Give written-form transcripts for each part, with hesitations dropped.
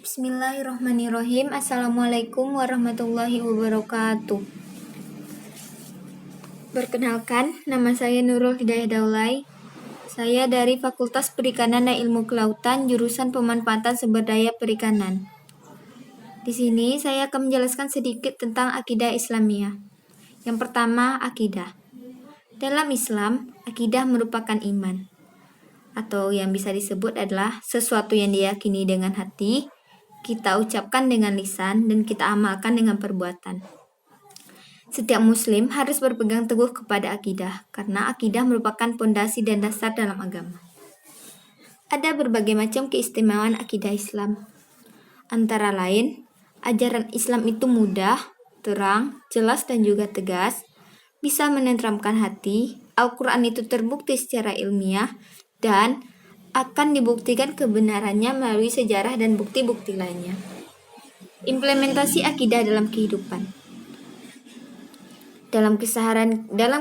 Bismillahirrahmanirrahim. Assalamualaikum warahmatullahi wabarakatuh. Perkenalkan, nama saya Nurul Hidayah Daulay. Saya dari Fakultas Perikanan dan Ilmu Kelautan, jurusan Pemanfaatan Sumber Daya Perikanan. Di sini saya akan menjelaskan sedikit tentang akidah Islamiyah. Yang pertama, akidah. Dalam Islam, akidah merupakan iman, atau yang bisa disebut adalah sesuatu yang diyakini dengan hati, kita ucapkan dengan lisan, dan kita amalkan dengan perbuatan. Setiap muslim harus berpegang teguh kepada akidah, karena akidah merupakan pondasi dan dasar dalam agama. Ada berbagai macam keistimewaan akidah Islam. Antara lain, ajaran Islam itu mudah, terang, jelas, dan juga tegas, bisa menenteramkan hati. Al-Quran itu terbukti secara ilmiah, dan akan dibuktikan kebenarannya melalui sejarah dan bukti-bukti lainnya. Implementasi akidah dalam kehidupan. Dalam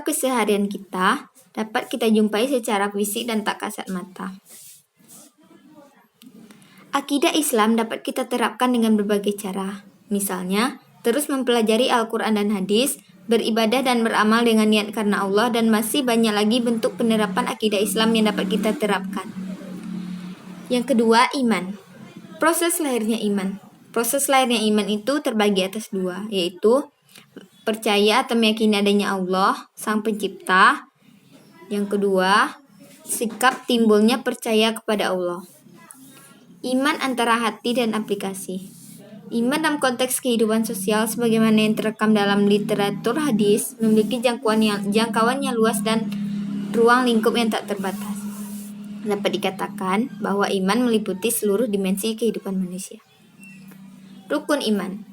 keseharian kita, dapat kita jumpai secara fisik dan tak kasat mata. Akidah Islam dapat kita terapkan dengan berbagai cara. Misalnya, terus mempelajari Al-Quran dan hadis, beribadah dan beramal dengan niat karena Allah, dan masih banyak lagi bentuk penerapan akidah Islam yang dapat kita terapkan. Yang kedua, iman. Proses lahirnya iman. Proses lahirnya iman itu terbagi atas dua, yaitu percaya atau meyakini adanya Allah, Sang Pencipta. Yang kedua, sikap timbulnya percaya kepada Allah. Iman antara hati dan aplikasi. Iman dalam konteks kehidupan sosial sebagaimana yang terekam dalam literatur hadis memiliki jangkauan yang luas dan ruang lingkup yang tak terbatas. Dapat dikatakan bahwa iman meliputi seluruh dimensi kehidupan manusia. Rukun iman.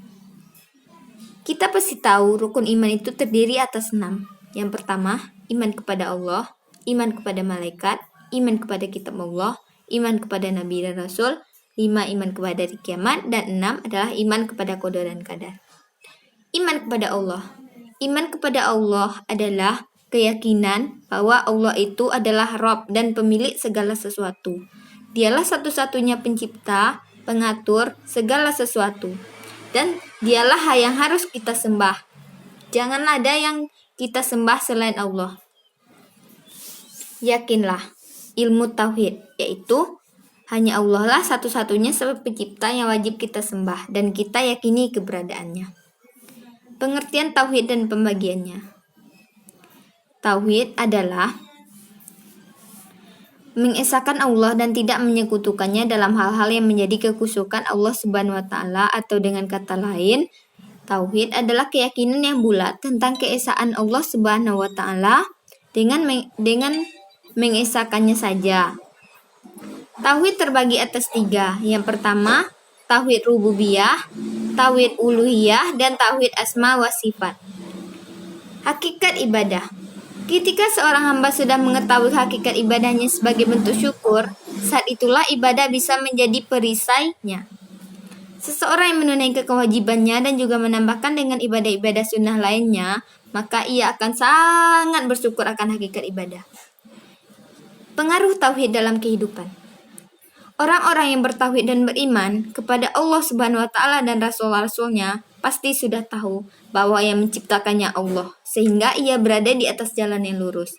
Kita pasti tahu rukun iman itu terdiri atas 6. Yang pertama, iman kepada Allah, iman kepada malaikat, iman kepada kitab Allah, iman kepada nabi dan rasul, 5 iman kepada hari kiamat, dan 6 adalah iman kepada qada dan qadar. Iman kepada Allah. Iman kepada Allah adalah keyakinan bahwa Allah itu adalah Rabb dan pemilik segala sesuatu. Dialah satu-satunya pencipta, pengatur segala sesuatu. Dan dialah yang harus kita sembah. Janganlah ada yang kita sembah selain Allah. Yakinlah ilmu tauhid, yaitu hanya Allah lah satu-satunya sebab pencipta yang wajib kita sembah dan kita yakini keberadaannya. Pengertian tauhid dan pembagiannya. Tauhid adalah mengesahkan Allah dan tidak menyekutukannya dalam hal-hal yang menjadi kekhusukan Allah Subhanahu wa taala, atau dengan kata lain, tauhid adalah keyakinan yang bulat tentang keesaan Allah Subhanahu wa taala dengan mengesahkannya saja. Tauhid terbagi atas 3. Yang pertama, tauhid rububiyah, tauhid uluhiyah, dan tauhid asma wa sifat. Hakikat ibadah. Ketika seorang hamba sudah mengetahui hakikat ibadahnya sebagai bentuk syukur, saat itulah ibadah bisa menjadi perisainya. Seseorang yang menunaikan kewajibannya dan juga menambahkan dengan ibadah-ibadah sunnah lainnya, maka ia akan sangat bersyukur akan hakikat ibadah. Pengaruh tauhid dalam kehidupan. Orang-orang yang bertauhid dan beriman kepada Allah Subhanahu wa taala dan rasul-rasulnya pasti sudah tahu bahwa yang menciptakannya Allah, sehingga ia berada di atas jalan yang lurus.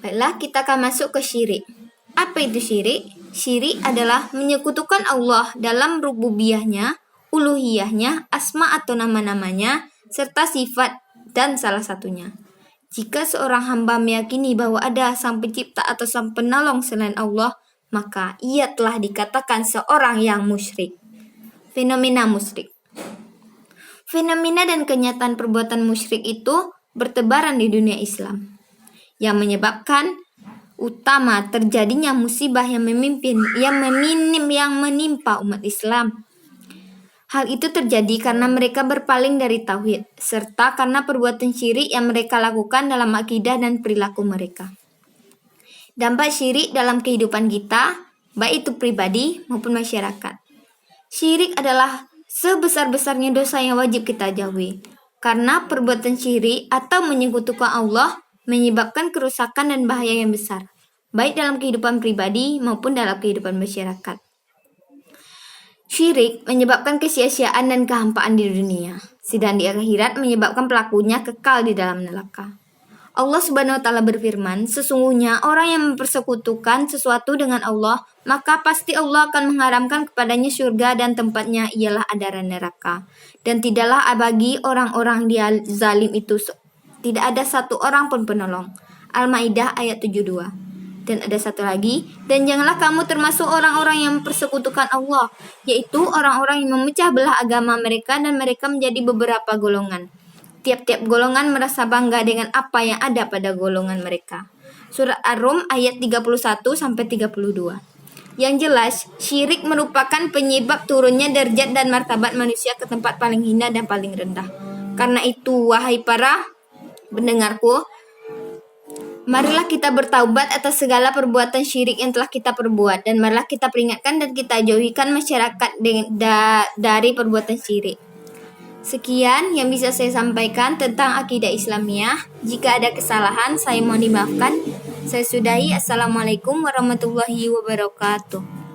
Baiklah, kita akan masuk ke syirik. Apa itu syirik? Syirik adalah menyekutukan Allah dalam rububiyahnya, uluhiyahnya, asma atau nama-namanya, serta sifat dan salah satunya. Jika seorang hamba meyakini bahwa ada sang pencipta atau sang penolong selain Allah, maka ia telah dikatakan seorang yang musyrik. Fenomena musyrik. Fenomena dan kenyataan perbuatan musyrik itu bertebaran di dunia Islam, yang menyebabkan utama terjadinya musibah yang menimpa umat Islam. Hal itu terjadi karena mereka berpaling dari tauhid, serta karena perbuatan syirik yang mereka lakukan dalam akidah dan perilaku mereka. Dampak syirik dalam kehidupan kita, baik itu pribadi maupun masyarakat. Syirik adalah sebesar-besarnya dosa yang wajib kita jauhi, karena perbuatan syirik atau menyekutukan Allah menyebabkan kerusakan dan bahaya yang besar, baik dalam kehidupan pribadi maupun dalam kehidupan masyarakat. Syirik menyebabkan kesia-siaan dan kehampaan di dunia, sedang di akhirat menyebabkan pelakunya kekal di dalam neraka. Allah Subhanahu wa taala berfirman, sesungguhnya orang yang mempersekutukan sesuatu dengan Allah, maka pasti Allah akan mengharamkan kepadanya surga dan tempatnya ialah adara neraka. Dan tidaklah bagi orang-orang dia zalim itu tidak ada satu orang pun penolong. Al-Maidah ayat 72. Dan ada satu lagi, dan janganlah kamu termasuk orang-orang yang mempersekutukan Allah, yaitu orang-orang yang memecah belah agama mereka dan mereka menjadi beberapa golongan. Tiap-tiap golongan merasa bangga dengan apa yang ada pada golongan mereka. Surat Ar-Rum ayat 31-32. Yang jelas, syirik merupakan penyebab turunnya derajat dan martabat manusia ke tempat paling hina dan paling rendah. Karena itu, wahai para pendengarku, marilah kita bertaubat atas segala perbuatan syirik yang telah kita perbuat, dan marilah kita peringatkan dan kita jauhikan masyarakat dari perbuatan syirik. Sekian yang bisa saya sampaikan tentang akidah Islamiyah. Jika ada kesalahan, saya mohon dimaafkan. Saya sudahi. Assalamualaikum warahmatullahi wabarakatuh.